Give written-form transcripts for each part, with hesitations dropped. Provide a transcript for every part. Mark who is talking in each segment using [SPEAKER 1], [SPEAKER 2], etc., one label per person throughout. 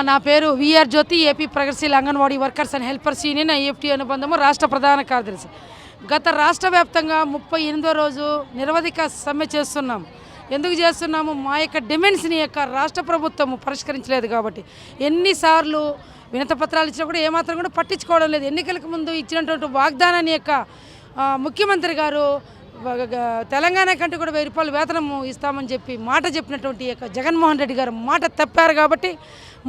[SPEAKER 1] నా పేరు VR Jyothi, AP ప్రగతిశీల anganwadi workers and helpers union IFT అనుబంధము రాష్ట్ర ప్రధాన కార్యదర్శి. గత రాష్ట్ర వ్యాప్తంగా 38వ రోజు నిరవధిక సమ్మె చేస్తున్నాం. ఎందుకు చేస్తున్నాము? మా యొక్క డిమాండ్స్ని రాష్ట్ర ప్రభుత్వం పరిష్కరించలేదు కాబట్టి. ఎన్నిసార్లు వినతపత్రాలు ఇచ్చినా కూడా ఏమాత్రం కూడా పట్టించుకోవడం లేదు. ఎన్నికలకు ముందు ఇచ్చినటువంటి వాగ్దానాన్ని ముఖ్యమంత్రి గారు తెలంగాణ కంటే కూడా 1000 రూపాయలు వేతనం ఇస్తామని చెప్పి మాట చెప్పినటువంటి జగన్మోహన్ రెడ్డి గారు మాట తప్పారు. కాబట్టి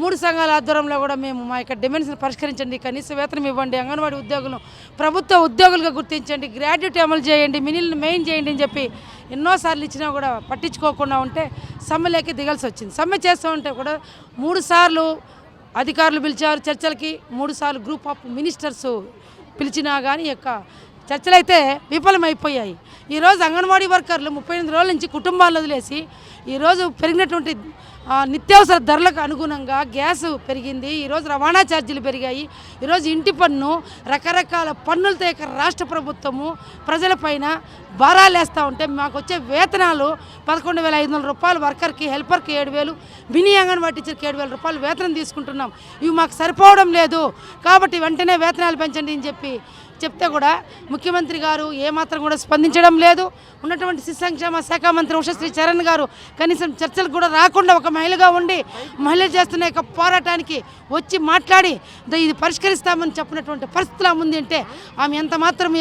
[SPEAKER 1] 3 సంఘాల ఆధ్వర్యంలో కూడా మేము మా యొక్క డిమాండ్స్ని పరిష్కరించండి, కనీస వేతనం ఇవ్వండి, అంగన్వాడీ ఉద్యోగులను ప్రభుత్వ ఉద్యోగులుగా గుర్తించండి, గ్రాడ్యుయేట్ అమలు చేయండి, మినిల్ని మెయిన్ చేయండి అని చెప్పి ఎన్నోసార్లు ఇచ్చినా కూడా పట్టించుకోకుండా ఉంటే సమ్మెలోకి దిగాల్సి వచ్చింది. సమ్మె చేస్తూ ఉంటే కూడా 3 సార్లు అధికారులు పిలిచారు చర్చలకి, 3 సార్లు గ్రూప్ ఆఫ్ మినిస్టర్స్ పిలిచినా కానీ చర్చలు అయితే విఫలమైపోయాయి. ఈరోజు అంగన్వాడీ వర్కర్లు 38 రోజుల నుంచి కుటుంబాలను వదిలేసి ఈరోజు పెరిగినటువంటి నిత్యావసర ధరలకు అనుగుణంగా గ్యాస్ పెరిగింది, ఈరోజు రవాణా ఛార్జీలు పెరిగాయి, ఈరోజు ఇంటి పన్ను, రకరకాల పన్నులతో రాష్ట్ర ప్రభుత్వము ప్రజలపైన భారాలు వేస్తూ ఉంటే మాకు వచ్చే వేతనాలు 11,500 రూపాయలు వర్కర్కి, హెల్పర్కి 7,000, మినీ అంగన్వాడీ టీచర్కి 7,000 రూపాయలు వేతనం తీసుకుంటున్నాం. ఇవి మాకు సరిపోవడం లేదు కాబట్టి వెంటనే వేతనాలు పెంచండి అని చెప్తే కూడా ముఖ్యమంత్రి గారు ఏమాత్రం కూడా స్పందించడం లేదు. ఉన్నటువంటి శిశు సంక్షేమ శాఖ మంత్రి ఉషశ్రీ చరణ్ గారు కనీసం చర్చలకు కూడా రాకుండా ఒక మహిళగా ఉండి మహిళలు చేస్తున్న పోరాటానికి వచ్చి మాట్లాడి ఇది పరిష్కరిస్తామని చెప్పినటువంటి పరిస్థితులు ఉంది అంటే ఆమె ఎంత మాత్రం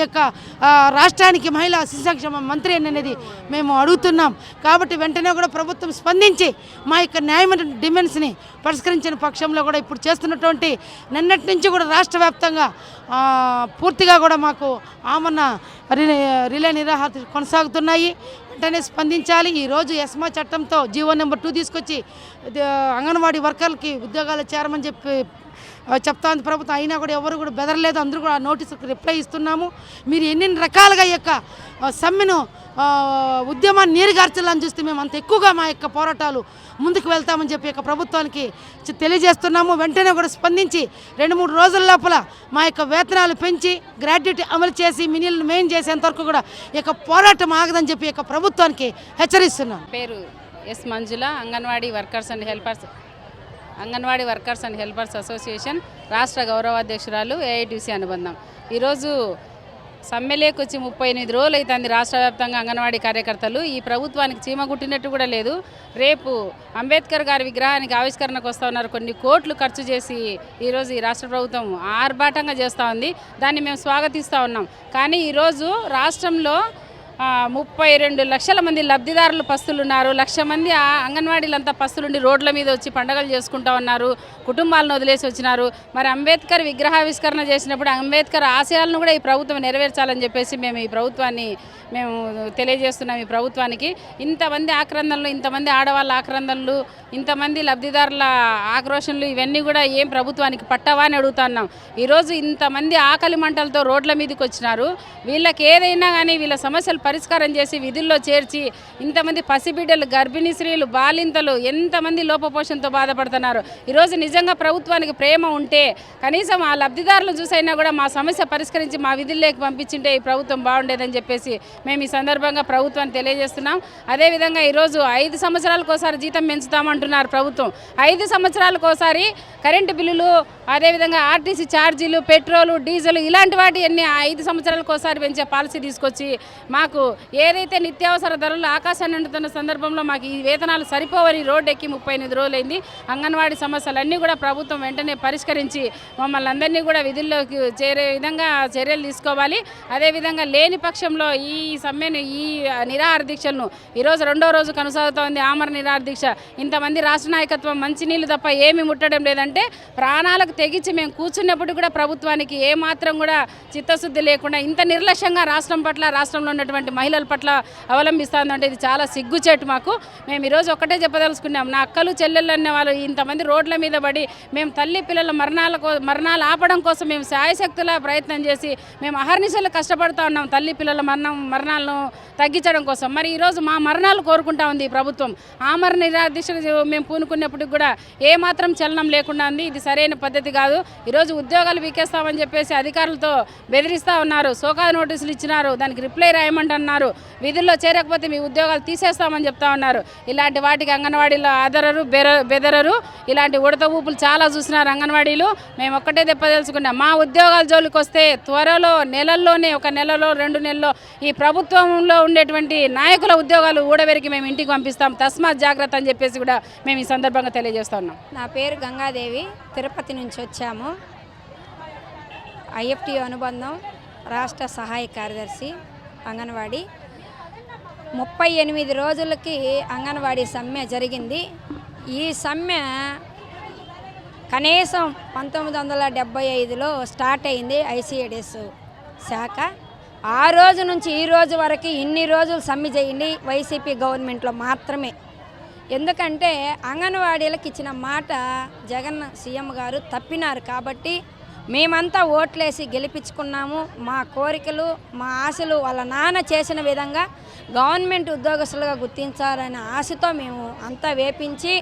[SPEAKER 1] రాష్ట్రానికి మహిళా శిశు సంక్షేమ మంత్రి అనేది మేము అడుగుతున్నాం. కాబట్టి వెంటనే కూడా ప్రభుత్వం స్పందించి మా న్యాయమైన డిమాండ్స్ని పరిష్కరించిన పక్షంలో కూడా ఇప్పుడు చేస్తున్నటువంటి నిన్నటి నుంచి కూడా రాష్ట్ర వ్యాప్తంగా పూర్తిగా కూడా మాకు ఆమరణ రిలే నిరాహార కొనసాగుతున్నాయి. వెంటనే స్పందించాలి. ఈరోజు ఎస్మా చట్టంతో జీవో నెంబర్ 2 తీసుకొచ్చి అంగన్వాడీ వర్కర్లకి ఉద్యోగాలు చేరమని చెప్తా ఉంది ప్రభుత్వం. అయినా కూడా ఎవరు కూడా బెదరలేదు. అందరూ కూడా నోటీసుకు రిప్లై ఇస్తున్నాము. మీరు ఎన్ని రకాలుగా సమ్మెను ఉద్యమాన్ని నీరుగార్చాలని చూస్తే మేము అంత ఎక్కువగా మా పోరాటాలు ముందుకు వెళ్తామని చెప్పి ప్రభుత్వానికి తెలియజేస్తున్నాము. వెంటనే కూడా స్పందించి 2-3 రోజుల లోపల మా వేతనాలు పెంచి గ్రాడ్యుయేట్ అమలు చేసి మినిల్ని మెయిన్ చేసేంతవరకు కూడా పోరాటం ఆగదని చెప్పి ప్రభుత్వానికి హెచ్చరిస్తున్నాం.
[SPEAKER 2] పేరు S Manjula, anganwadi workers and helpers association రాష్ట్ర గౌరవాధ్యక్షురాలు, ఏఐటీసీ అనుబంధం. ఈరోజు సమ్మెలోకి వచ్చి 38 రోజులు అవుతుంది రాష్ట్ర వ్యాప్తంగా అంగన్వాడీ కార్యకర్తలు. ఈ ప్రభుత్వానికి చీమ గుట్టినట్టు కూడా లేదు. రేపు అంబేద్కర్ గారి విగ్రహానికి ఆవిష్కరణకు వస్తూ ఉన్నారు. కొన్ని కోట్లు ఖర్చు చేసి ఈరోజు ఈ రాష్ట్ర ప్రభుత్వం ఆర్భాటంగా చేస్తూ ఉంది. దాన్ని మేము స్వాగతిస్తూ ఉన్నాం. కానీ ఈరోజు రాష్ట్రంలో 32 లక్షల మంది లబ్ధిదారులు పస్తులు ఉన్నారు. 1,00,000 మంది అంగన్వాడీలంతా పస్తులుండి రోడ్ల మీద వచ్చి పండుగలు చేసుకుంటూ ఉన్నారు, కుటుంబాలను వదిలేసి వచ్చినారు. మరి అంబేద్కర్ విగ్రహావిష్కరణ చేసినప్పుడు అంబేద్కర్ ఆశయాలను కూడా ఈ ప్రభుత్వం నెరవేర్చాలని చెప్పేసి మేము తెలియజేస్తున్నాం. ఈ ప్రభుత్వానికి ఇంతమంది ఆక్రందనలు, ఇంతమంది ఆడవాళ్ళ ఆక్రందనలు, ఇంతమంది లబ్ధిదారుల ఆక్రోషన్లు ఇవన్నీ కూడా ఏం ప్రభుత్వానికి పట్టవా అని అడుగుతున్నాం. ఈరోజు ఇంతమంది ఆకలి మంటలతో రోడ్ల మీదకి వచ్చినారు. వీళ్ళకి ఏదైనా కానీ వీళ్ళ సమస్యలు పరిష్కారం చేసి విధుల్లో చేర్చి ఇంతమంది పసిబిడ్డలు, గర్భిణీ స్త్రీలు, బాలింతలు ఎంతమంది లోపపోషణతో బాధపడుతున్నారు. ఈరోజు నిజంగా ప్రభుత్వానికి ప్రేమ ఉంటే కనీసం ఆ లబ్ధిదారులను చూసైనా కూడా మా సమస్య పరిష్కరించి మా విధుల్లోకి పంపించింటే ఈ ప్రభుత్వం బాగుండేదని చెప్పేసి మేము ఈ సందర్భంగా ప్రభుత్వాన్ని తెలియజేస్తున్నాం. అదేవిధంగా ఈరోజు 5 సంవత్సరాలకు ఒకసారి జీతం పెంచుతామంటున్నారు ప్రభుత్వం. 5 సంవత్సరాలకు ఒకసారి కరెంటు బిల్లులు, అదేవిధంగా ఆర్టీసీ ఛార్జీలు, పెట్రోలు, డీజిల్ ఇలాంటి వాటి అన్ని 5 సంవత్సరాలకు ఒకసారి పెంచే పాలసీ తీసుకొచ్చి మాకు ఏదైతే నిత్యావసర ధరలు ఆకాశాన్ని అంటుతున్న సందర్భంలో మాకు ఈ వేతనాలు సరిపోవని రోడ్డు ఎక్కి 38 రోజులైంది. అంగన్వాడీ సమస్యలన్నీ కూడా ప్రభుత్వం వెంటనే పరిష్కరించి మమ్మల్ని అందరినీ కూడా విధుల్లోకి చేరే విధంగా చర్యలు తీసుకోవాలి. అదేవిధంగా లేని పక్షంలో ఈ సమ్మెను, ఈ నిరాహార దీక్షలను ఈరోజు 2వ రోజు కొనసాగుతోంది ఆమరణ నిరాహార దీక్ష. ఇంతమంది రాష్ట్ర నాయకత్వం మంచినీళ్ళు తప్ప ఏమీ ముట్టడం లేదంటే ప్రాణాలకు తెగించి మేము కూర్చున్నప్పుడు కూడా ప్రభుత్వానికి ఏమాత్రం కూడా చిత్తశుద్ధి లేకుండా ఇంత నిర్లక్ష్యంగా రాష్ట్రం పట్ల, రాష్ట్రంలో ఉన్నటువంటి మహిళల పట్ల అవలంబిస్తుందంటే ఇది చాలా సిగ్గుచేటు. మేము ఈరోజు ఒక్కటే చెప్పదలుచుకున్నాం. నా అక్కలు, చెల్లెళ్ళు అనే వాళ్ళు ఇంతమంది రోడ్ల మీద పడి మేము తల్లి పిల్లల మరణాలు ఆపడం కోసం మేము శాయశక్తులా ప్రయత్నం చేసి మేము అహర్నిశలు కష్టపడుతూ ఉన్నాం తల్లి పిల్లల మరణాలను తగ్గించడం కోసం. మరి ఈరోజు మా మరణాలు కోరుకుంటా ఉంది ఈ ప్రభుత్వం. ఆమరణ నిరాహార దీక్షలు మేము పూనుకున్నప్పటికి కూడా ఏమాత్రం చలనం లేకుండా ఉంది. ఇది సరైన పద్ధతి కాదు. ఈరోజు ఉద్యోగాలు వీకేస్తామని చెప్పేసి అధికారులతో బెదిరిస్తూ ఉన్నారు, సోకాదు నోటీసులు ఇచ్చినారు, దానికి రిప్లై రాయమంటున్నారు. అన్నారు, విధుల్లో చేరకపోతే మీ ఉద్యోగాలు తీసేస్తామని చెప్తా ఉన్నారు. ఇలాంటి వాటికి అంగన్వాడీలో ఆదరరు బెదరరు. ఇలాంటి ఉడత ఊపులు చాలా చూసినారు అంగన్వాడీలు. మేము ఒక్కటే చెప్పదలుచుకున్నాం, మా ఉద్యోగాల జోలికి వస్తే త్వరలో నెలల్లోనే, ఒక నెలలో 2 నెలల్లో ఈ ప్రభుత్వంలో ఉండేటువంటి నాయకుల ఉద్యోగాలు ఊడబెరికి మేము ఇంటికి పంపిస్తాం. తస్మాత్ జాగ్రత్త అని చెప్పేసి కూడా మేము ఈ సందర్భంగా తెలియజేస్తున్నాం.
[SPEAKER 3] నా పేరు గంగాదేవి, తిరుపతి నుంచి వచ్చాము. ఐఎఫ్టియు అనుబంధం రాష్ట్ర సహాయ కార్యదర్శి అంగన్వాడీ. 38 రోజులకి అంగన్వాడీ సమ్మె జరిగింది. ఈ సమ్మె కనీసం 1975లో స్టార్ట్ అయింది ఐసిఐడిఎస్ శాఖ. ఆ రోజు నుంచి ఈ రోజు వరకు ఇన్ని రోజులు సమ్మె చేయండి వైసీపీ గవర్నమెంట్లో మాత్రమే. ఎందుకంటే అంగన్వాడీలకు ఇచ్చిన మాట జగన్ సీఎం గారు తప్పినారు కాబట్టి మేమంతా ఓట్లేసి గెలిపించుకున్నాము. మా కోరికలు, మా ఆశలు వాళ్ళ నాన్న చేసిన విధంగా గవర్నమెంట్ ఉద్యోగస్తులుగా గుర్తించాలనే ఆశతో మేము అంతా వేపించి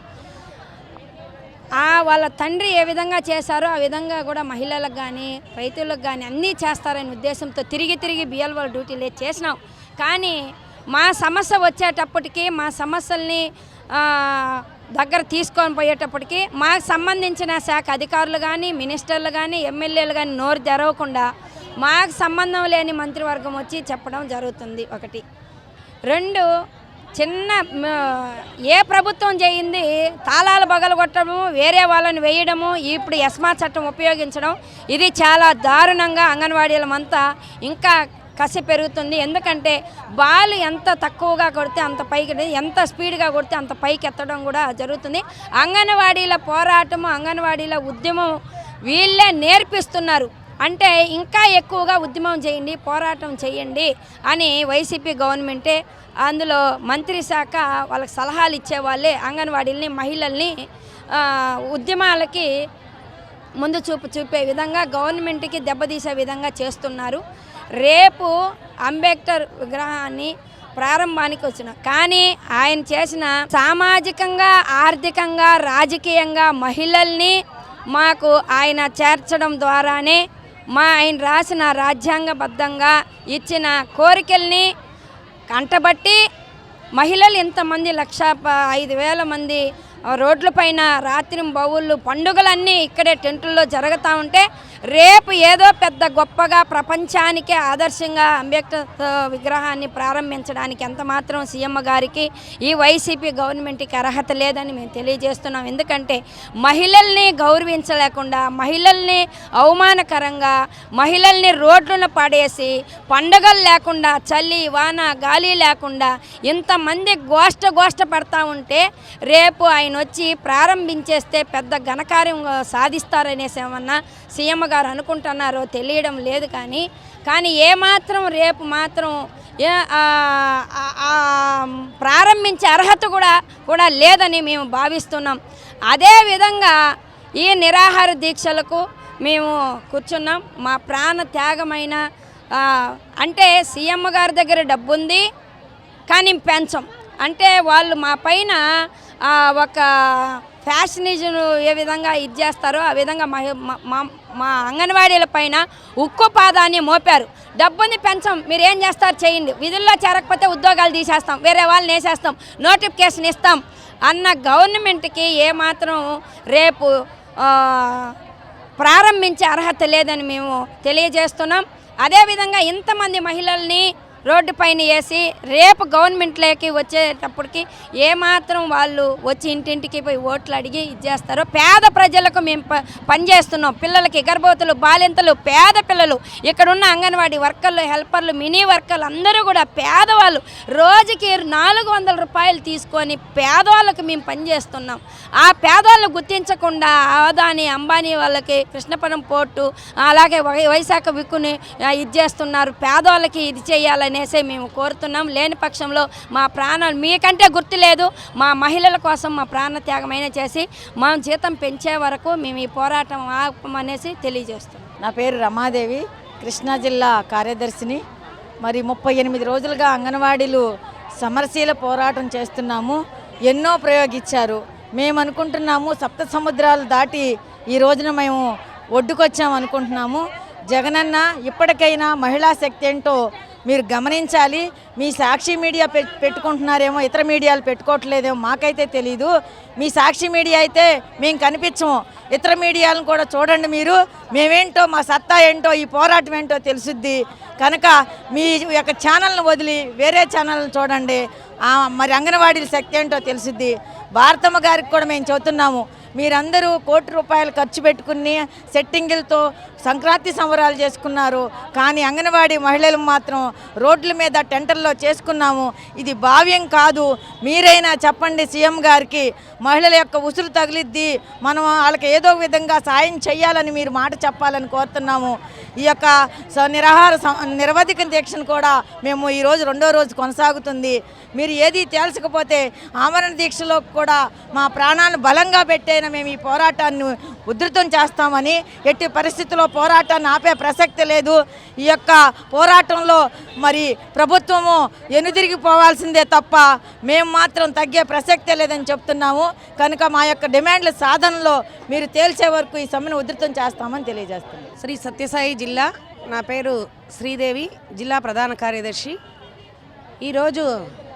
[SPEAKER 3] వాళ్ళ తండ్రి ఏ విధంగా చేశారో ఆ విధంగా కూడా మహిళలకు కానీ రైతులకు కానీ అన్నీ చేస్తారనే ఉద్దేశంతో తిరిగి బిఎల్ఓ డ్యూటీలే చేసినాం. కానీ మా సమస్య వచ్చేటప్పటికి మా సమస్యల్ని దగ్గర తీసుకొని పోయేటప్పటికి మాకు సంబంధించిన శాఖ అధికారులు కానీ మినిస్టర్లు కానీ ఎమ్మెల్యేలు కానీ నోరు తెరవకుండా మాకు సంబంధం లేని మంత్రివర్గం వచ్చి చెప్పడం జరుగుతుంది. 1. 2, చిన్న ఏ ప్రభుత్వం చేయింది తాళాలు పగలగొట్టడము, వేరే వాళ్ళని వేయడము, ఇప్పుడు ఎస్మా చట్టం ఉపయోగించడం, ఇది చాలా దారుణంగా అంగన్వాడీలమంతా ఇంకా కసి పెరుగుతుంది. ఎందుకంటే బాల్ ఎంత తక్కువగా కొడితే అంత పైకి, ఎంత స్పీడ్గా కొడితే అంత పైకి ఎత్తడం కూడా జరుగుతుంది. అంగన్వాడీల పోరాటము, అంగన్వాడీల ఉద్యమం వీళ్ళే నేర్పిస్తున్నారు. అంటే ఇంకా ఎక్కువగా ఉద్యమం చేయండి, పోరాటం చేయండి అని వైసీపీ గవర్నమెంటే, అందులో మంత్రి శాఖ వాళ్ళకి సలహాలు ఇచ్చేవాళ్ళే అంగన్వాడీలని, మహిళల్ని ఉద్యమాలకి ముందు చూపే విధంగా గవర్నమెంట్కి దెబ్బతీసే విధంగా చేస్తున్నారు. రేపు అంబేద్కర్ విగ్రహాన్ని ప్రారంభానికి వచ్చిన, కానీ ఆయన చేసిన సామాజికంగా, ఆర్థికంగా, రాజకీయంగా మహిళల్ని మాకు ఆయన చేర్చడం ద్వారానే ఆయన రాసిన రాజ్యాంగబద్ధంగా ఇచ్చిన కోరికల్ని కంటబట్టి మహిళలు ఇంతమంది 1,05,000 మంది రోడ్లపైన రాత్రింబవళ్ళు పండుగలన్నీ ఇక్కడే టెంటుల్లో జరుగుతూ ఉంటే రేపు ఏదో పెద్ద గొప్పగా ప్రపంచానికే ఆదర్శంగా అంబేద్కర్ విగ్రహాన్ని ప్రారంభించడానికి ఎంత మాత్రం సీఎం గారికి ఈ వైసీపీ గవర్నమెంట్కి అర్హత లేదని మేము తెలియజేస్తున్నాం. ఎందుకంటే మహిళల్ని గౌరవించలేకుండా, మహిళల్ని అవమానకరంగా, మహిళల్ని రోడ్లను పడేసి, పండుగలు లేకుండా, చలి వాన గాలి లేకుండా ఇంతమంది గోష్ట పెడతా ఉంటే రేపు ఆయన వచ్చి ప్రారంభించేస్తే పెద్ద ఘనకార్యం సాధిస్తారనేసి ఏమన్నా సీఎం గారు అనుకుంటున్నారో తెలియడం లేదు. కానీ ఏమాత్రం రేపు మాత్రం ప్రారంభించే అర్హత కూడా లేదని మేము భావిస్తున్నాం. అదేవిధంగా ఈ నిరాహార దీక్షలకు మేము కూర్చున్నాం. మా ప్రాణ త్యాగమైన అంటే సీఎం గారి దగ్గర డబ్బు ఉంది కానీ పెంచం, అంటే వాళ్ళు మా పైన ఒక ఫ్యాషనిజం ఏ విధంగా ఇది చేస్తారో ఆ విధంగా మా అంగన్వాడీల పైన ఉక్కు పాదాన్ని మోపారు. డబ్బుని పెంచం, మీరు ఏం చేస్తారు చేయండి, విధుల్లో చేరకపోతే ఉద్యోగాలు తీసేస్తాం, వేరే వాళ్ళని వేసేస్తాం, నోటిఫికేషన్ ఇస్తాం అన్న గవర్నమెంట్కి ఏమాత్రం రేపు ప్రారంభించే అర్హత లేదని మేము తెలియజేస్తున్నాం. అదేవిధంగా ఇంతమంది మహిళల్ని రోడ్డు పైన వేసి రేపు గవర్నమెంట్లోకి వచ్చేటప్పటికి ఏమాత్రం వాళ్ళు వచ్చి ఇంటింటికి పోయి ఓట్లు అడిగి ఇది చేస్తారో, పేద ప్రజలకు మేము పనిచేస్తున్నాం. పిల్లలకి, గర్భవతులు, బాలింతలు, పేద పిల్లలు, ఇక్కడున్న అంగన్వాడీ వర్కర్లు, హెల్పర్లు, మినీ వర్కర్లు అందరూ కూడా పేదవాళ్ళు. రోజుకి 400 రూపాయలు తీసుకొని పేదవాళ్ళకి మేము పనిచేస్తున్నాం. ఆ పేదవాళ్ళు గుర్తించకుండా అదాని అంబానీ వాళ్ళకి కృష్ణపురం పోర్టు అలాగే వైశాఖ విక్కుని ఇది చేస్తున్నారు. పేదవాళ్ళకి ఇది చేయాలని మేము కోరుతున్నాం. లేని పక్షంలో మా ప్రాణాలు మీకంటే గుర్తు లేదు, మా మహిళల కోసం మా ప్రాణ త్యాగమైన చేసి మా జీతం పెంచే వరకు మేము ఈ పోరాటం ఆపమనేసి తెలియజేస్తున్నాం.
[SPEAKER 4] నా పేరు రమాదేవి, కృష్ణా జిల్లా కార్యదర్శిని. మరి 38 రోజులుగా అంగన్వాడీలు సమరశీల పోరాటం చేస్తున్నాము. ఎన్నో ప్రయోగించారు. మేము అనుకుంటున్నాము సప్త సముద్రాలు దాటి ఈ రోజున మేము ఒడ్డుకొచ్చాము అనుకుంటున్నాము. జగనన్న ఇప్పటికైనా మహిళా శక్తి ఏంటో మీరు గమనించాలి. మీ సాక్షి మీడియా పెట్టుకుంటున్నారేమో, ఇతర మీడియాలు పెట్టుకోవట్లేదేమో మాకైతే తెలీదు. మీ సాక్షి మీడియా అయితే మేము కనిపించము. ఇతర మీడియాలను కూడా చూడండి మీరు. మేమేంటో, మా సత్తా ఏంటో, ఈ పోరాటం ఏంటో తెలుసుద్ది. కనుక మీ యొక్క ఛానల్ని వదిలి వేరే ఛానల్ని చూడండి. మరి అంగన్వాడీల శక్తి ఏంటో తెలుసుద్ది. భారతమ్మ గారికి కూడా మేము చెబుతున్నాము, మీరందరూ కోటి రూపాయలు ఖర్చు పెట్టుకుని సెట్టింగులతో సంక్రాంతి సంబరాలు చేసుకున్నారు. కానీ అంగన్వాడీ మహిళలు మాత్రం రోడ్ల మీద టెంటర్లో చేసుకున్నాము. ఇది భావ్యం కాదు. మీరైనా చెప్పండి సీఎం గారికి, మహిళల యొక్క ఉసురు తగిలిద్ది, మనం వాళ్ళకి ఏదో విధంగా సాయం చేయాలని మీరు మాట చెప్పాలని కోరుతున్నాము. ఈ యొక్క నిరవధిక దీక్షను కూడా మేము ఈరోజు 2వ రోజు కొనసాగుతుంది. మీరు ఏది తేల్చకపోతే ఆమరణ దీక్షలో కూడా మా ప్రాణాలను బలంగా పెట్టైనా మేము ఈ పోరాటాన్ని ఉధృతం చేస్తామని, ఎట్టి పరిస్థితుల్లో పోరాటాన్ని ఆపే ప్రసక్తి లేదు. ఈ యొక్క పోరాటంలో మరి ప్రభుత్వము ఎనుదిరిగిపోవాల్సిందే తప్ప మేము మాత్రం తగ్గే ప్రసక్తే లేదని చెప్తున్నాము. కనుక మా యొక్క డిమాండ్ల సాధనలో మీరు తేల్చే వరకు ఈ సమ్మెను ఉధృతం చేస్తామని తెలియజేస్తున్నాం.
[SPEAKER 5] శ్రీ సత్యసాయి జిల్లా, నా పేరు శ్రీదేవి, జిల్లా ప్రధాన కార్యదర్శి. ఈరోజు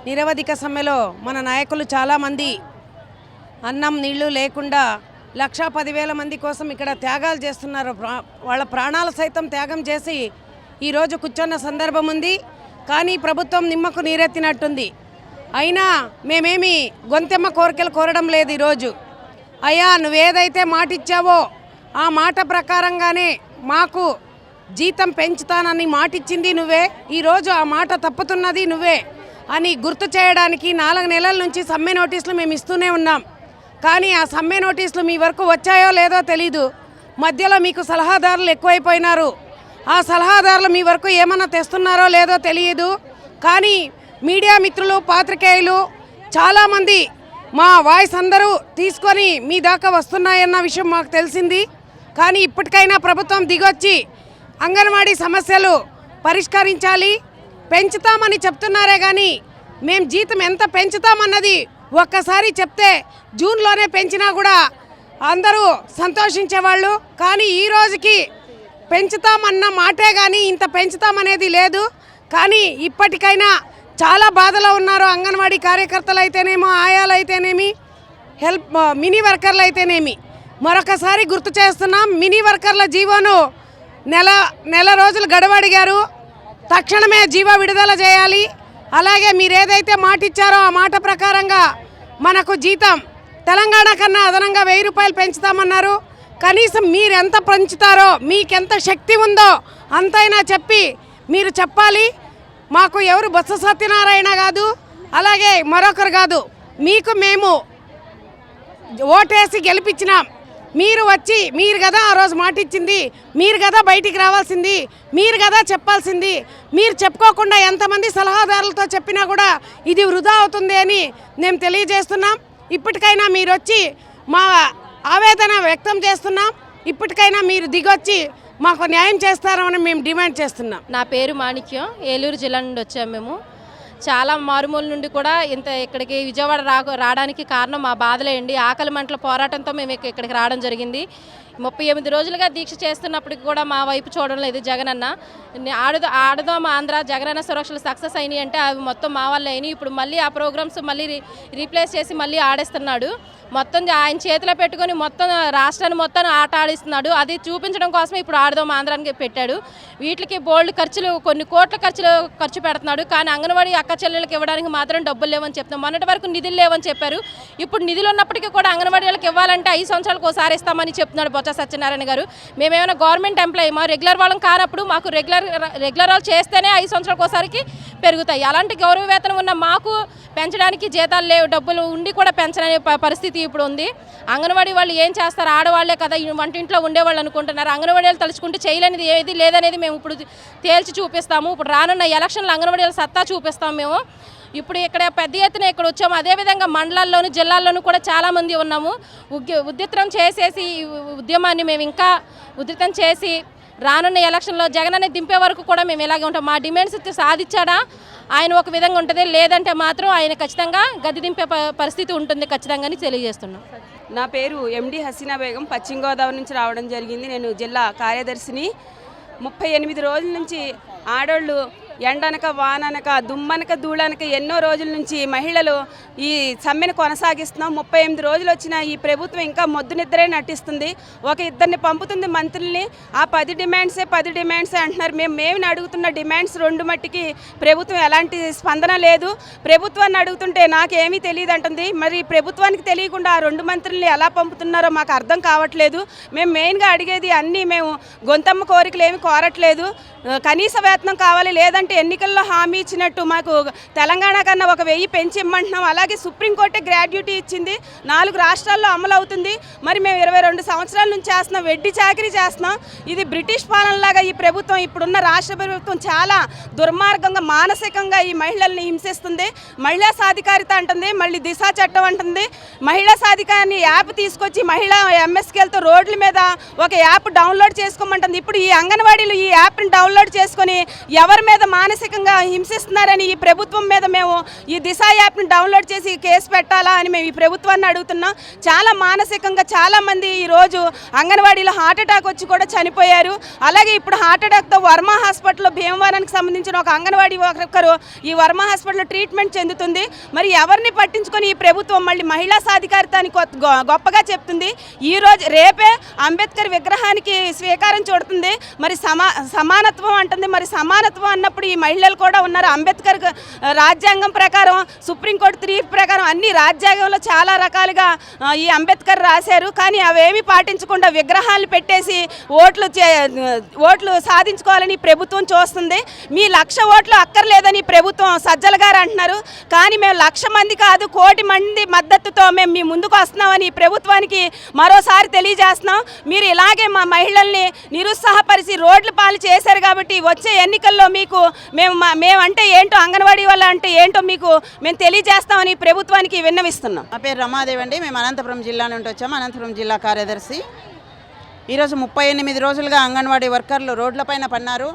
[SPEAKER 5] నిరవధిక సమ్మెలో మన నాయకులు చాలామంది అన్నం నీళ్లు లేకుండా 1,10,000 మంది కోసం ఇక్కడ త్యాగాలు చేస్తున్నారు. వాళ్ళ ప్రాణాలు సైతం త్యాగం చేసి ఈరోజు కూర్చున్న సందర్భం ఉంది. కానీ ప్రభుత్వం నిమ్మకు నీరెత్తినట్టుంది. అయినా మేమేమి గొంతెమ్మ కోరికలు కోరడం లేదు. ఈరోజు అయ్యా, నువ్వేదైతే మాట ఇచ్చావో ఆ మాట ప్రకారంగానే మాకు జీతం పెంచుతానని మాటిచ్చింది నువ్వే. ఈరోజు ఆ మాట తప్పుతున్నది నువ్వే అని గుర్తు చేయడానికి 4 నెలల నుంచి సమ్మె నోటీసులు మేము ఇస్తూనే ఉన్నాం. కానీ ఆ సమ్మె నోటీసులు మీ వరకు వచ్చాయో లేదో తెలీదు. మధ్యలో మీకు సలహాదారులు ఎక్కువైపోయినారు. ఆ సలహాదారులు మీ వరకు ఏమన్నా తెస్తున్నారో లేదో తెలియదు. కానీ మీడియా మిత్రులు, పాత్రికేయులు చాలామంది మా వాయిస్ అందరూ తీసుకొని మీ దాకా వస్తున్నాయన్న విషయం మాకు తెలిసింది. కానీ ఇప్పటికైనా ప్రభుత్వం దిగొచ్చి అంగన్వాడీ సమస్యలు పరిష్కరించాలి. పెంచుతామని చెప్తున్నారే కానీ మేము జీతం ఎంత పెంచుతామన్నది ఒక్కసారి చెప్తే జూన్లోనే పెంచినా కూడా అందరూ సంతోషించేవాళ్ళు. కానీ ఈ రోజుకి పెంచుతామన్న మాటే కానీ ఇంత పెంచుతామనేది లేదు. కానీ ఇప్పటికైనా చాలా బాధలో ఉన్నారు అంగన్వాడీ కార్యకర్తలు అయితేనేమో, ఆయాలు అయితేనేమి, మినీ వర్కర్లు అయితేనేమి. మరొకసారి గుర్తు చేస్తున్నాం, మినీ వర్కర్ల జీవోను నెల రోజులు గడువడిగారు. తక్షణమే జీవో విడుదల చేయాలి. అలాగే మీరు ఏదైతే మాట ఇచ్చారో ఆ మాట ప్రకారంగా మనకు జీతం తెలంగాణ కన్నా అదనంగా 1000 రూపాయలు పెంచుతామన్నారు. కనీసం మీరు ఎంత పెంచుతారో, మీకెంత శక్తి ఉందో అంతైనా చెప్పి మీరు చెప్పాలి. మాకు ఎవరు బొత్స సత్యనారాయణ కాదు, అలాగే మరొకరు కాదు. మీకు మేము ఓటేసి గెలిపించినాం. మీరు వచ్చి, మీరు కదా ఆ రోజు మాట ఇచ్చింది, మీరు కదా బయటికి రావాల్సింది, మీరు కదా చెప్పాల్సింది. మీరు చెప్పుకోకుండా ఎంతమంది సలహాదారులతో చెప్పినా కూడా ఇది వృధా అవుతుంది అని మేము తెలియజేస్తున్నాం. ఇప్పటికైనా మీరు వచ్చి మా ఆవేదన వ్యక్తం చేస్తున్నాం. ఇప్పటికైనా మీరు దిగొచ్చి మాకు న్యాయం చేస్తారని మేము డిమాండ్ చేస్తున్నాం.
[SPEAKER 6] నా పేరు మాణిక్యం, ఏలూరు జిల్లా నుండి వచ్చాము. మేము చాలా మారుమూల నుండి కూడా ఇక్కడికి విజయవాడ రావడానికి కారణం మా బాధలేండి. ఆకలి మంటల పోరాటంతో మేము ఇక్కడికి రావడం జరిగింది. 38 రోజులుగా దీక్ష చేస్తున్నప్పటికి కూడా మా వైపు చూడడం లేదు జగనన్న. ఆడదాం ఆంధ్ర జగనన్న సురక్షలు సక్సెస్ అయినాయి అంటే అవి మొత్తం మా వల్ల అయినాయి. ఇప్పుడు మళ్ళీ ఆ ప్రోగ్రామ్స్ మళ్ళీ రీప్లేస్ చేసి మళ్ళీ ఆడేస్తున్నాడు. మొత్తం ఆయన చేతిలో పెట్టుకొని మొత్తం రాష్ట్రాన్ని మొత్తం ఆట ఆడిస్తున్నాడు. అది చూపించడం కోసమే ఇప్పుడు ఆడదాం ఆంధ్రానికి పెట్టాడు. వీటికి బోల్డ్ ఖర్చులు, కొన్ని కోట్ల ఖర్చు పెడుతున్నాడు. కానీ అంగన్వాడీ అక్క చెల్లెళ్ళకి ఇవ్వడానికి మాత్రం డబ్బులు లేవని చెప్తున్నాం. మొన్నటి వరకు నిధులు లేవని చెప్పారు. ఇప్పుడు నిధులు ఉన్నప్పటికీ కూడా అంగన్వాడీ వాళ్ళకి ఇవ్వాలంటే 5 సంవత్సరాలకు ఒకసారి ఇస్తామని చెప్తున్నాడు బొత్స సత్యనారాయణ గారు. మేమేమైనా గవర్నమెంట్ ఎంప్లాయీ, మా రెగ్యులర్ వాళ్ళం కానప్పుడు మాకు రెగ్యులర్ వాళ్ళు చేస్తేనే 5 సంవత్సరాలకు ఒకసారికి పెరుగుతాయి. అలాంటి గౌరవ వేతనం ఉన్న మాకు పెంచడానికి జీతాలు లేవు, డబ్బులు ఉండి కూడా పెంచని పరిస్థితి ఇప్పుడు ఉంది. అంగన్వాడీ వాళ్ళు ఏం చేస్తారు? ఆడవాళ్లే కదా వంటింట్లో ఉండేవాళ్ళు అనుకుంటున్నారు. అంగన్వాడీ వాళ్ళు తలుచుకుంటే చేయలేనిది ఏది లేదనేది మేము ఇప్పుడు తేల్చి చూపిస్తాము. ఇప్పుడు రానున్న ఎలక్షన్లో అంగన్వాడీ వాళ్ళ సత్తా చూపిస్తాము మేము. ఇప్పుడు ఇక్కడ పెద్ద ఎత్తున ఇక్కడ వచ్చాము. అదేవిధంగా మండలాల్లోనూ జిల్లాల్లోనూ కూడా చాలామంది ఉన్నాము. ఉధృతం చేసేసి ఉద్యమాన్ని మేము ఇంకా ఉధృతం చేసి రానున్న ఎలక్షన్లో జగనన్న దింపే వరకు కూడా మేము ఇలాగే ఉంటాం. మా డిమాండ్స్ సాధించాడా ఆయన ఒక విధంగా ఉంటుంది, లేదంటే మాత్రం ఆయన ఖచ్చితంగా గద్దె దింపే పరిస్థితి ఉంటుంది ఖచ్చితంగా అని తెలియజేస్తున్నాం.
[SPEAKER 7] నా పేరు ఎండి హసీనా బేగం, పశ్చిమ గోదావరి నుంచి రావడం జరిగింది. నేను జిల్లా కార్యదర్శిని. 38 రోజుల నుంచి ఆడోళ్ళు ఎండనక వాననక దుమ్మనక ధూళనక ఎన్నో రోజుల నుంచి మహిళలు ఈ సమ్మెను కొనసాగిస్తున్నాం. 38 రోజులు వచ్చిన ఈ ప్రభుత్వం ఇంకా మొద్దు నిద్రే నటిస్తుంది. ఒక ఇద్దరిని పంపుతుంది మంత్రుల్ని. ఆ 10 డిమాండ్సే అంటున్నారు. మేము అడుగుతున్న డిమాండ్స్ 2 మట్టికి ప్రభుత్వం ఎలాంటి స్పందన లేదు. ప్రభుత్వాన్ని అడుగుతుంటే నాకేమీ తెలియదు అంటుంది. మరి ప్రభుత్వానికి తెలియకుండా ఆ 2 మంత్రుల్ని ఎలా పంపుతున్నారో మాకు అర్థం కావట్లేదు. మేము మెయిన్గా అడిగేది అన్నీ మేము గొంతమ్మ కోరికలు ఏమి కోరట్లేదు. కనీస వేతనం కావాలి, లేదంటే ఎన్నికల్లో హామీ ఇచ్చినట్టు మాకు తెలంగాణ కన్నా 1000 పెంచి ఇమ్మంటున్నాం. అలాగే సుప్రీంకోర్టే గ్రాడ్యుటీ ఇచ్చింది, 4 రాష్ట్రాల్లో అమలు అవుతుంది. మరి మేము 22 సంవత్సరాల నుంచి చేస్తున్నాం, వెడ్డి చాకరీ చేస్తున్నాం. ఇది బ్రిటిష్ పాలనలాగా ఈ ప్రభుత్వం, ఇప్పుడున్న రాష్ట్ర ప్రభుత్వం చాలా దుర్మార్గంగా మానసికంగా ఈ మహిళల్ని హింసిస్తుంది. మహిళా సాధికారిత అంటుంది, మళ్ళీ దిశ చట్టం అంటుంది. మహిళా సాధికారిని యాప్ తీసుకొచ్చి మహిళా ఎంఎస్కేలతో రోడ్ల మీద ఒక యాప్ డౌన్లోడ్ చేసుకోమంటుంది. ఇప్పుడు ఈ అంగన్వాడీలు ఈ యాప్ని డౌన్లోడ్ చేసుకొని ఎవరి మీద మానసికంగా హింసిస్తున్నారని ఈ ప్రభుత్వం మీద మేము ఈ దిశ యాప్ని డౌన్లోడ్ చేసి కేసు పెట్టాలా అని మేము ఈ ప్రభుత్వాన్ని అడుగుతున్నాం. చాలా మానసికంగా చాలామంది ఈరోజు అంగన్వాడీలో హార్ట్ అటాక్ వచ్చి కూడా చనిపోయారు. అలాగే ఇప్పుడు హార్ట్ అటాక్తో వర్మ హాస్పిటల్లో భీమవరానికి సంబంధించిన ఒక అంగన్వాడీ ఒకరు ఈ వర్మ హాస్పిటల్లో ట్రీట్మెంట్ చెందుతుంది. మరి ఎవరిని పట్టించుకొని ఈ ప్రభుత్వం మళ్ళీ మహిళా సాధికారితాన్ని గొప్పగా చెప్తుంది. ఈరోజు రేపే అంబేద్కర్ విగ్రహానికి స్వీకారం చుడుతుంది. మరి సమానత్వం అంటుంది. మరి సమానత్వం అన్నప్పుడు ఈ మహిళలు కూడా ఉన్నారు. అంబేద్కర్ రాజ్యాంగం ప్రకారం, సుప్రీంకోర్టు తీర్పు ప్రకారం అన్ని రాజ్యాంగంలో చాలా రకాలుగా ఈ అంబేద్కర్ రాశారు. కానీ అవేమీ పాటించకుండా విగ్రహాలు పెట్టేసి ఓట్లు సాధించుకోవాలని ప్రభుత్వం చూస్తుంది. మీ 1,00,000 ఓట్లు అక్కర్లేదని ప్రభుత్వం సజ్జల గారు అంటున్నారు. కానీ మేము 1,00,000 మంది కాదు, 1,00,00,000 మంది మద్దతుతో మేము మీ ముందుకు వస్తున్నామని ప్రభుత్వానికి మరోసారి తెలియజేస్తున్నాం. మీరు ఇలాగే మా మహిళల్ని నిరుత్సాహపరిచి రోడ్ల పాలు చేశారు కాబట్టి వచ్చే ఎన్నికల్లో మీకు మేమంటే ఏంటో, అంగన్వాడీ వాళ్ళ అంటే ఏంటో మీకు మేము తెలియజేస్తామని ప్రభుత్వానికి విన్నవిస్తున్నాం.
[SPEAKER 8] నా పేరు రమాదేవి అండి. మేము అనంతపురం జిల్లా నుండి వచ్చాము. అనంతపురం జిల్లా కార్యదర్శి. ఈరోజు 38 రోజులుగా అంగన్వాడీ వర్కర్లు రోడ్లపైన పన్నారు.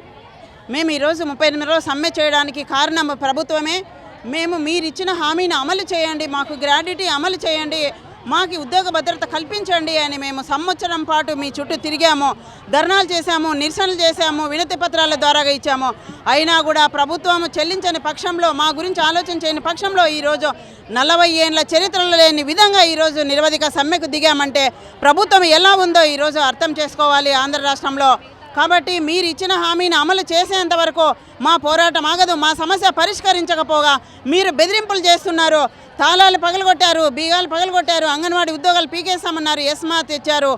[SPEAKER 8] మేము ఈరోజు 38 రోజులు సమ్మె చేయడానికి కారణం ప్రభుత్వమే. మీరు ఇచ్చిన హామీని అమలు చేయండి, మాకు గ్రాడ్యుటీ అమలు చేయండి, మాకు ఉద్యోగ భద్రత కల్పించండి అని మేము సంవత్సరం పాటు మీ చుట్టూ తిరిగాము, ధర్నాలు చేశాము, నిరసనలు చేశాము, వినతి పత్రాల ద్వారా ఇచ్చాము. అయినా కూడా ప్రభుత్వం చెల్లించని పక్షంలో, మా గురించి ఆలోచన చేయని పక్షంలో ఈరోజు 40 ఏళ్ళ చరిత్రలో లేని విధంగా ఈరోజు నిరవధిక సమ్మెకు దిగామంటే ప్రభుత్వం ఎలా ఉందో ఈరోజు అర్థం చేసుకోవాలి ఆంధ్ర రాష్ట్రంలో. కాబట్టి మీరు ఇచ్చిన హామీని అమలు చేసేంత వరకు మా పోరాటం ఆగదు. మా సమస్య పరిష్కరించకపోగా మీరు బెదిరింపులు చేస్తున్నారు. తాళాలు పగలగొట్టారు, బీగాలు పగలగొట్టారు, అంగన్వాడీ ఉద్యోగాలు పీకేస్తామన్నారు, ఎస్మా తెచ్చారు.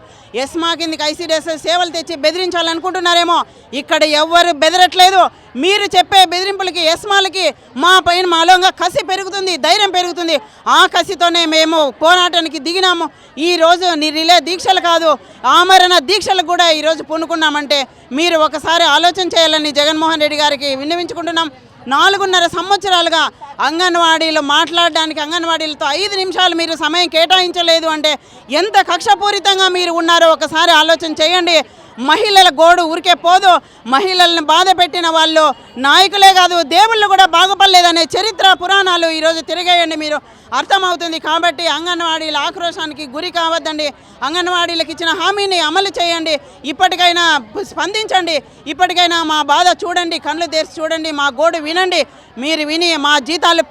[SPEAKER 8] ఎస్మా కిందకి ఐసీడీఎస్ సేవలు తెచ్చి బెదిరించాలనుకుంటున్నారేమో. ఇక్కడ ఎవ్వరు బెదరట్లేదు. మీరు చెప్పే బెదిరింపులకి, ఎస్మాలకి మా పైన మాలోగా కసి పెరుగుతుంది, ధైర్యం పెరుగుతుంది. ఆ కసితోనే మేము పోరాటానికి దిగినాము. ఈరోజు రిలే దీక్షలు కాదు, ఆమరణ దీక్షలకు కూడా ఈరోజు పూనుకున్నామంటే మీరు ఒకసారి ఆలోచన చేయాలని జగన్మోహన్ రెడ్డి గారికి విన్నవించుకుంటున్నాం. 4.5 సంవత్సరాలుగా అంగన్వాడీలు మాట్లాడడానికి అంగన్వాడీలతో 5 నిమిషాలు మీరు సమయం కేటాయించలేదు అంటే ఎంత కక్షపూరితంగా మీరు ఉన్నారో ఒకసారి ఆలోచన చేయండి. మహిళల గోడు ఊరికే పోదు. మహిళల్ని బాధ పెట్టిన వాళ్ళు నాయకులే కాదు, దేవుళ్ళు కూడా బాగుపడలేదనే చరిత్ర పురాణాలు ఈరోజు తిరిగేయండి, మీరు అర్థమవుతుంది. కాబట్టి అంగన్వాడీల ఆక్రోశానికి గురి కావద్దండి. అంగన్వాడీలకు ఇచ్చిన హామీని అమలు చేయండి. ఇప్పటికైనా స్పందించండి. ఇప్పటికైనా మా బాధ చూడండి, కళ్ళు తెరిచి చూడండి, మా గోడు వినండి. మీరు విని మా జీతాలు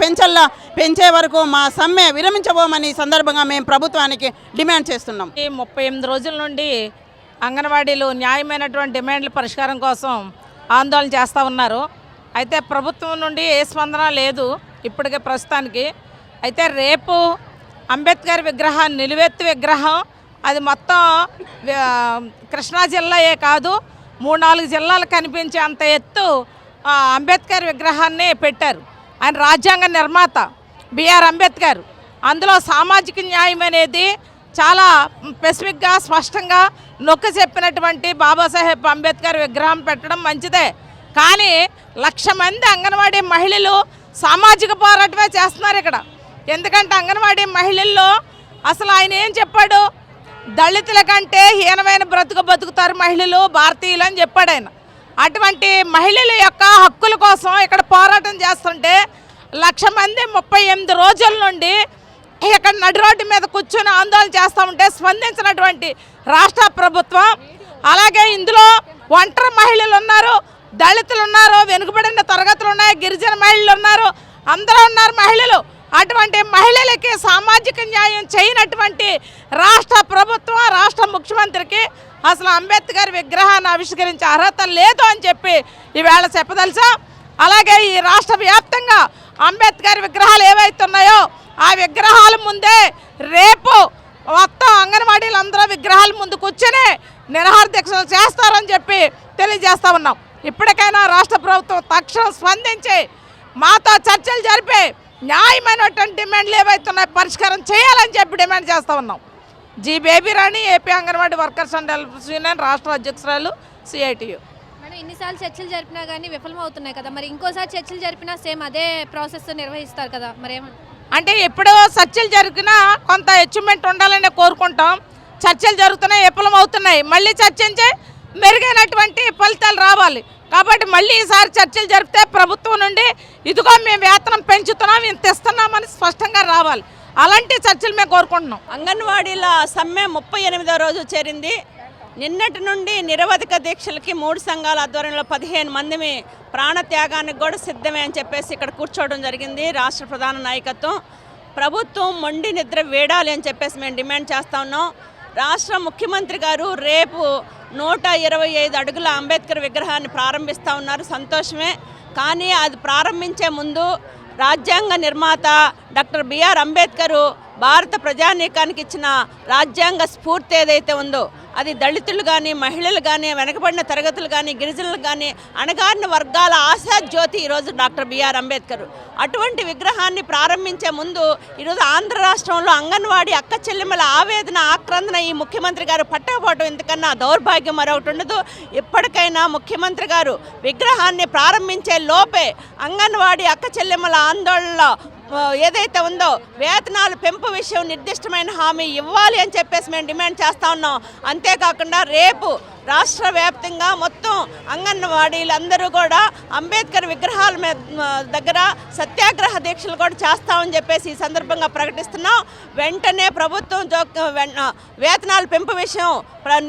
[SPEAKER 8] పెంచే వరకు మా సమ్మె విరమించబోమని సందర్భంగా మేము ప్రభుత్వానికి డిమాండ్ చేస్తున్నాం.
[SPEAKER 4] 38 రోజుల నుండి అంగన్వాడీలు న్యాయమైనటువంటి డిమాండ్ల పరిష్కారం కోసం ఆందోళన చేస్తూ ఉన్నారు. అయితే ప్రభుత్వం నుండి ఏ స్పందన లేదు ఇప్పటికే ప్రస్తుతానికి. అయితే రేపు అంబేద్కర్ విగ్రహాన్ని, నిలువెత్తు విగ్రహం, అది మొత్తం కృష్ణా జిల్లాయే కాదు 3-4 జిల్లాలు కనిపించే అంత ఎత్తు అంబేద్కర్ విగ్రహాన్ని పెట్టారు. ఆయన రాజ్యాంగ నిర్మాత బిఆర్ అంబేద్కర్. అందులో సామాజిక న్యాయం అనేది చాలా స్పెసిఫిక్గా, స్పష్టంగా నొక్కి చెప్పినటువంటి బాబాసాహెబ్ అంబేద్కర్ విగ్రహం పెట్టడం మంచిదే. కానీ 1,00,000 మంది అంగన్వాడీ మహిళలు సామాజిక పోరాటమే చేస్తున్నారు ఇక్కడ. ఎందుకంటే అంగన్వాడీ మహిళల్లో అసలు ఆయన ఏం చెప్పాడు, దళితుల కంటే హీనమైన బతుకుతారు మహిళలు, భారతీయులు అని చెప్పాడు ఆయన. అటువంటి మహిళల యొక్క హక్కుల కోసం ఇక్కడ పోరాటం చేస్తుంటే 1,00,000 మంది 38 రోజుల నుండి ఇక్కడ నడి రోడ్డు మీద కూర్చొని ఆందోళన చేస్తూ ఉంటే స్పందించినటువంటి రాష్ట్ర ప్రభుత్వం, అలాగే ఇందులో ఒంటరి మహిళలు ఉన్నారు,
[SPEAKER 9] దళితులు ఉన్నారు, వెనుకబడిన తరగతులు ఉన్నాయి, గిరిజన మహిళలు ఉన్నారు, అందరూ ఉన్నారు మహిళలు. అటువంటి మహిళలకి సామాజిక న్యాయం చేయనటువంటి రాష్ట్ర ప్రభుత్వం, రాష్ట్ర ముఖ్యమంత్రికి అసలు అంబేద్కర్ విగ్రహాన్ని ఆవిష్కరించే అర్హత లేదు అని చెప్పి ఈవేళ చెప్పదలుసా. అలాగే ఈ రాష్ట్ర వ్యాప్తంగా అంబేద్కర్ విగ్రహాలు ఏవైతే ఉన్నాయో ఆ విగ్రహాల ముందే రేపు మొత్తం అంగన్వాడీలు అందరూ విగ్రహాల ముందు కూర్చొని నిరాహార దీక్షలు చేస్తారని చెప్పి తెలియజేస్తా ఉన్నాం. ఇప్పటికైనా రాష్ట్ర ప్రభుత్వం తక్షణం స్పందించి మాతో చర్చలు జరిపి న్యాయమైనటువంటి డిమాండ్లు ఏవైతే ఉన్నాయో పరిష్కారం చేయాలని చెప్పి డిమాండ్ చేస్తూ ఉన్నాం. G baby Rani, AP anganwadi workers and helpers union రాష్ట్ర అధ్యక్షురాలు, CITU.
[SPEAKER 6] మేడం, ఇన్నిసార్లు చర్చలు జరిపినా కానీ విఫలం అవుతున్నాయి కదా, మరి ఇంకోసారి చర్చలు జరిపినా సేమ్ అదే ప్రాసెస్ నిర్వహిస్తారు కదా, మరి ఏమంటారు?
[SPEAKER 9] అంటే ఎప్పుడో చర్చలు జరిగినా కొంత అచీవ్మెంట్ ఉండాలని కోరుకుంటాం. చర్చలు జరుగుతున్నాయి, విఫలం అవుతున్నాయి. మళ్ళీ చర్చించి మెరుగైనటువంటి ఫలితాలు రావాలి. కాబట్టి మళ్ళీ ఈసారి చర్చలు జరిపితే ప్రభుత్వం నుండి ఇదిగో మేము వేతనం పెంచుతున్నాం, ఇంత ఇస్తున్నామని స్పష్టంగా రావాలి. అలాంటి చర్చలు మేము కోరుకుంటున్నాం.
[SPEAKER 10] అంగన్వాడీల సమ్మె 38వ రోజు చేరింది. నిన్నటి నుండి నిరవధిక దీక్షలకి 3 సంఘాల ఆధ్వర్యంలో 15 మంది ప్రాణత్యాగానికి కూడా సిద్ధమే అని చెప్పేసి ఇక్కడ కూర్చోవడం జరిగింది. రాష్ట్ర ప్రధాన నాయకత్వం ప్రభుత్వం మొండి నిద్ర వేడాలి అని చెప్పేసి మేము డిమాండ్ చేస్తూ ఉన్నాం. రాష్ట్ర ముఖ్యమంత్రి గారు రేపు 125 అడుగుల అంబేద్కర్ విగ్రహాన్ని ప్రారంభిస్తూ ఉన్నారు, సంతోషమే. కానీ అది ప్రారంభించే ముందు రాజ్యాంగ నిర్మాత డాక్టర్ బిఆర్ అంబేద్కర్ భారత ప్రజానీకానికి ఇచ్చిన రాజ్యాంగ స్ఫూర్తి ఏదైతే ఉందో అది దళితులు కానీ, మహిళలు కానీ, వెనకబడిన తరగతులు కానీ, గిరిజనులు కానీ, అణగారిన వర్గాల ఆశా జ్యోతి ఈరోజు డాక్టర్ బిఆర్ అంబేద్కర్. అటువంటి విగ్రహాన్ని ప్రారంభించే ముందు ఈరోజు ఆంధ్ర రాష్ట్రంలో అంగన్వాడీ అక్క చెల్లెమ్మల ఆవేదన, ఆక్రందన ఈ ముఖ్యమంత్రి గారు పట్టకపోవడం ఇంతకన్నా దౌర్భాగ్యం మరొకటి ఉండదు. ఇప్పటికైనా ముఖ్యమంత్రి గారు విగ్రహాన్ని ప్రారంభించే లోపే అంగన్వాడీ అక్క చెల్లెమ్మల ఆందోళనలో ఏదైతే ఉందో వేతనాలు పెంపు విషయం నిర్దిష్టమైన హామీ ఇవ్వాలి అని చెప్పేసి మేము డిమాండ్ చేస్తూ ఉన్నాం. అంతేకాకుండా రేపు రాష్ట్ర వ్యాప్తంగా మొత్తం అంగన్వాడీలందరూ కూడా అంబేద్కర్ విగ్రహాల దగ్గర సత్యాగ్రహ దీక్షలు కూడా చేస్తామని చెప్పేసి ఈ సందర్భంగా ప్రకటిస్తున్నాం. వెంటనే ప్రభుత్వం వేతనాల పెంపు విషయం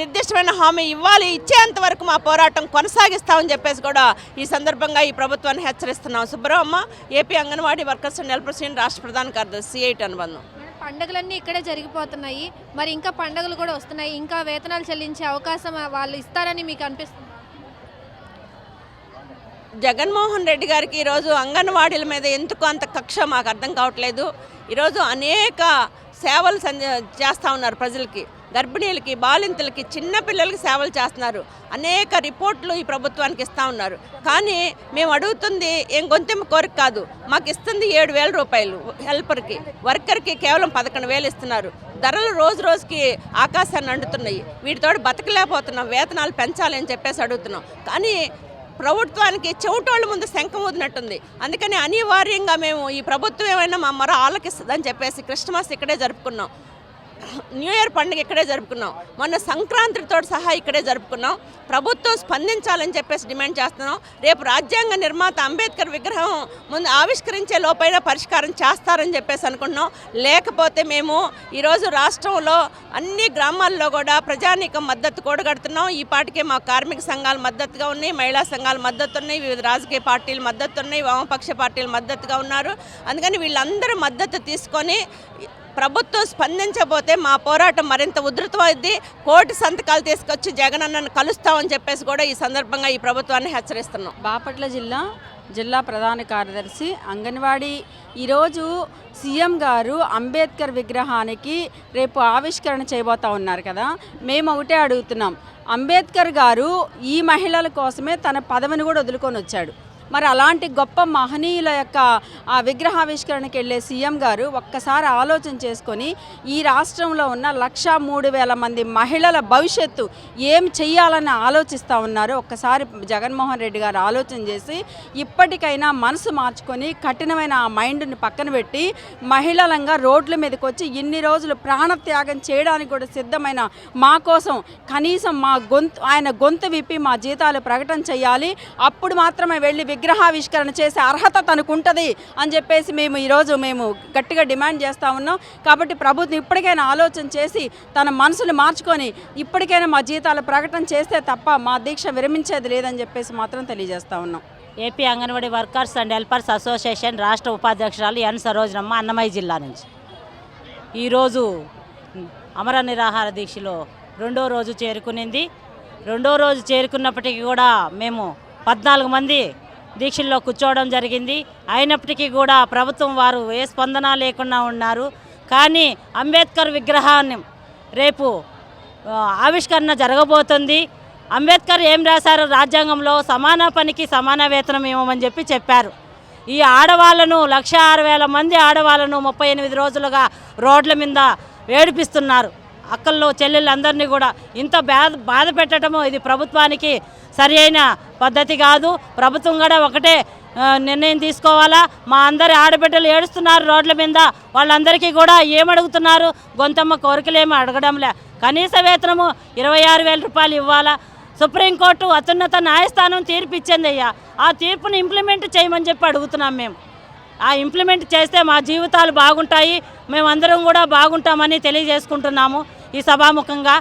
[SPEAKER 10] నిర్దిష్టమైన హామీ ఇవ్వాలి, ఇచ్చేంత వరకు మా పోరాటం కొనసాగిస్తామని చెప్పేసి కూడా ఈ సందర్భంగా ఈ ప్రభుత్వాన్ని హెచ్చరిస్తున్నాం. Subbaramma, AP anganwadi workers and helpers union రాష్ట్ర ప్రధాన కార్యదర్శి, CIT అనుబంధం.
[SPEAKER 6] పండుగలన్నీ ఇక్కడే జరిగిపోతున్నాయి, మరి ఇంకా పండుగలు కూడా వస్తున్నాయి, ఇంకా వేతనాలు చెల్లించే అవకాశం వాళ్ళు ఇస్తారని మీకు అనిపిస్తుంది?
[SPEAKER 10] జగన్మోహన్ రెడ్డి గారికి ఈరోజు అంగన్వాడీల మీద ఎందుకు అంత కక్ష మాకు అర్థం కావట్లేదు. ఈరోజు అనేక సేవలు చేస్తూ ఉన్నారు ప్రజలకి, గర్భిణీలకి, బాలింతలకి, చిన్నపిల్లలకి సేవలు చేస్తున్నారు. అనేక రిపోర్ట్లు ఈ ప్రభుత్వానికి ఇస్తూ ఉన్నారు. కానీ మేము అడుగుతుంది ఏం గొంతెమ్మ కోరిక కాదు, మాకు ఇస్తుంది 7,000 రూపాయలు హెల్పర్కి, వర్కర్కి కేవలం 11,000 ఇస్తున్నారు. ధరలు రోజు రోజుకి ఆకాశాన్ని అంటుతున్నాయి. వీటితో బతకలేకపోతున్నాం, వేతనాలు పెంచాలి అని చెప్పేసి అడుగుతున్నాం. కానీ ప్రభుత్వానికి చెవిటోళ్ళ ముందు శంఖం ఊదినట్టుంది. అందుకని అనివార్యంగా మేము ఈ ప్రభుత్వం ఏమైనా మా మొర ఆలకిస్తుందని చెప్పేసి క్రిస్మస్ ఇక్కడే జరుపుకున్నాం, న్యూ ఇయర్ పండుగ ఇక్కడే జరుపుకున్నాం, మొన్న సంక్రాంతితో సహా ఇక్కడే జరుపుకున్నాం. ప్రభుత్వం స్పందించాలని చెప్పేసి డిమాండ్ చేస్తున్నాం. రేపు రాజ్యాంగ నిర్మాత అంబేద్కర్ విగ్రహం ముందు ఆవిష్కరించే లోపైన పరిష్కారం చేస్తారని చెప్పేసి అనుకుంటున్నాం. లేకపోతే మేము ఈరోజు రాష్ట్రంలో అన్ని గ్రామాల్లో కూడా ప్రజానీకం మద్దతు కూడగడుతున్నాం. ఈ పాటికే మా కార్మిక సంఘాలు మద్దతుగా ఉన్నాయి, మహిళా సంఘాలు మద్దతు ఉన్నాయి, వివిధ రాజకీయ పార్టీలు మద్దతు ఉన్నాయి, వామపక్ష పార్టీలు మద్దతుగా ఉన్నారు. అందుకని వీళ్ళందరూ మద్దతు తీసుకొని ప్రభుత్వం స్పందించబోతే మా పోరాటం మరింత ఉధృతమైంది. 1,000 సంతకాలు తీసుకొచ్చి జగనన్నను కలుస్తామని చెప్పేసి కూడా ఈ సందర్భంగా ఈ ప్రభుత్వాన్ని హెచ్చరిస్తున్నాం.
[SPEAKER 11] బాపట్ల జిల్లా ప్రధాన కార్యదర్శి అంగన్వాడీ. ఈరోజు సీఎం గారు అంబేద్కర్ విగ్రహానికి రేపు ఆవిష్కరణ చేయబోతా ఉన్నారు కదా, మేము ఒకటే అడుగుతున్నాం. అంబేద్కర్ గారు ఈ మహిళల కోసమే తన పదవిని కూడా వదులుకొని వచ్చాడు. మరి అలాంటి గొప్ప మహనీయుల యొక్క ఆ విగ్రహావిష్కరణకి వెళ్ళే సీఎం గారు ఒక్కసారి ఆలోచన చేసుకొని ఈ రాష్ట్రంలో ఉన్న 103,000 మంది మహిళల భవిష్యత్తు ఏం చెయ్యాలని ఆలోచిస్తూ ఉన్నారు. ఒక్కసారి జగన్మోహన్ రెడ్డి గారు ఆలోచన చేసి ఇప్పటికైనా మనసు మార్చుకొని కఠినమైన ఆ మైండ్ని పక్కన పెట్టి మహిళలంగా రోడ్ల మీదకి వచ్చి ఇన్ని రోజులు ప్రాణత్యాగం చేయడానికి కూడా సిద్ధమైన మా కోసం కనీసం ఆయన గొంతు విప్పి మా జీతాలు ప్రకటన చేయాలి. అప్పుడు మాత్రమే వెళ్ళి విగ్రహావిష్కరణ చేసే అర్హత తనకు ఉంటుంది అని చెప్పేసి మేము గట్టిగా డిమాండ్ చేస్తూ ఉన్నాం. కాబట్టి ప్రభుత్వం ఇప్పటికైనా ఆలోచన చేసి తన మనసును మార్చుకొని ఇప్పటికైనా మా జీతాల ప్రకటన చేస్తే తప్ప మా దీక్ష విరమించేది లేదని చెప్పేసి మాత్రం తెలియజేస్తూ ఉన్నాం.
[SPEAKER 12] AP anganwadi workers and helpers association రాష్ట్ర ఉపాధ్యక్షురాలు ఎన్ సరోజనమ్మ, అన్నమయ్య జిల్లా నుంచి. ఈరోజు అమర నిరాహార దీక్షలో రెండో రోజు చేరుకునింది. రెండో రోజు చేరుకున్నప్పటికీ కూడా మేము 14 మంది దీక్షల్లో కూర్చోవడం జరిగింది. అయినప్పటికీ కూడా ప్రభుత్వం వారు ఏ స్పందన లేకుండా ఉన్నారు. కానీ అంబేద్కర్ విగ్రహాన్ని రేపు ఆవిష్కరణ జరగబోతుంది. అంబేద్కర్ ఏం రాశారు రాజ్యాంగంలో? సమాన పనికి సమాన వేతనం ఇవ్వమని చెప్పారు. ఈ ఆడవాళ్ళను 1,06,000 మంది ఆడవాళ్ళను 38 రోజులుగా రోడ్ల మీద ఏడిపిస్తున్నారు. అక్కల్లో చెల్లెళ్ళందరినీ కూడా ఇంత బాధ పెట్టడము ఇది ప్రభుత్వానికి సరి అయిన పద్ధతి కాదు. ప్రభుత్వం కూడా ఒకటే నిర్ణయం తీసుకోవాలా. మా అందరి ఆడబిడ్డలు ఏడుస్తున్నారు రోడ్ల మీద. వాళ్ళందరికీ కూడా ఏమడుగుతున్నారు? గొంతమ్మ కోరికలేమో అడగడంలే. కనీస వేతనము 26,000 రూపాయలు ఇవ్వాలా. సుప్రీంకోర్టు అత్యున్నత న్యాయస్థానం తీర్పు ఇచ్చింది అయ్యా. ఆ తీర్పుని ఇంప్లిమెంట్ చేయమని అడుగుతున్నాం మేము. ఆ ఇంప్లిమెంట్ చేస్తే మా జీవితాలు బాగుంటాయి, మేమందరం కూడా బాగుంటామని తెలియజేసుకుంటున్నాము ఈ సభాముఖంగా.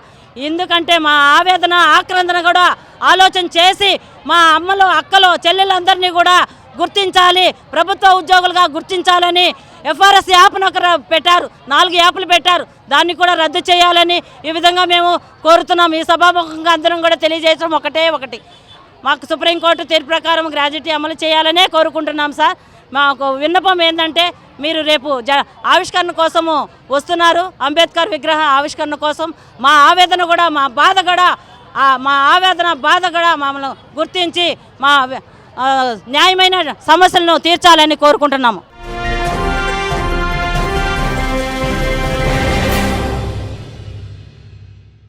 [SPEAKER 12] ఎందుకంటే మా ఆవేదన ఆక్రందన కూడా ఆలోచన చేసి మా అమ్మలు అక్కలు చెల్లెళ్ళందరినీ కూడా గుర్తించాలి, ప్రభుత్వ ఉద్యోగులుగా గుర్తించాలని ఎఫ్ఆర్ఎస్ యాప్ను పెట్టారు. 4 యాప్లు పెట్టారు. దాన్ని కూడా రద్దు చేయాలని ఈ విధంగా మేము కోరుతున్నాం. ఈ సభాముఖంగా అందరం కూడా తెలియజేయడం ఒకటి, మాకు సుప్రీంకోర్టు తీర్పు ప్రకారం గ్రాడ్యుయేటీ అమలు చేయాలనే కోరుకుంటున్నాం సార్. మాకు విన్నపం ఏంటంటే మీరు రేపు ఆవిష్కరణ కోసము వస్తున్నారు, అంబేద్కర్ విగ్రహ ఆవిష్కరణ కోసం. మా ఆవేదన కూడా మా బాధ కూడా మమ్మల్ని గుర్తించి మా న్యాయమైన సమస్యలను తీర్చాలని కోరుకుంటున్నాము.